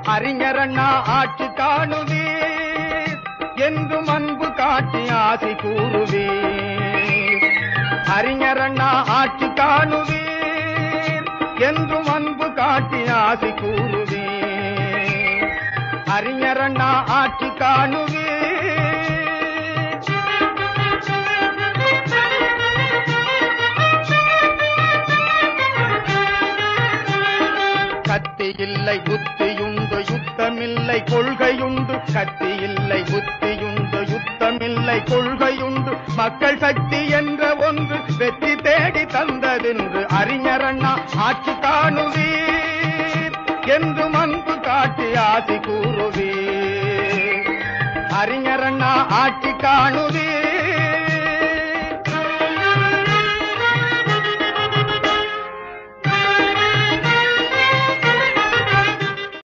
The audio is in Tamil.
அறிஞரண்ணா ஆட்சி காணுவீர் என்றும் அன்பு காட்டி ஆசி கூறுவீர். அறிஞரண்ணா ஆட்சி காணுவீர் என்றும் அன்பு காட்டி ஆசி கூறுவீர். அறிஞரண்ணா ஆட்சி காணுவீர். கத்தி இல்லை புத்தியுண்டு யுத்தமில்லை கொள்கையுண்டு. கத்தி இல்லை புத்தியுண்டு யுத்தமில்லை கொள்கையுண்டு. மக்கள் சக்தி என்ற ஒன்று வெற்றி தேடி தந்ததென்று அறிஞரண்ணா ஆட்சி காணுவீர் என்றும் அன்பு காட்டி ஆசி கூறுவீர். அறிஞரண்ணா ஆட்சி காணுவீர்.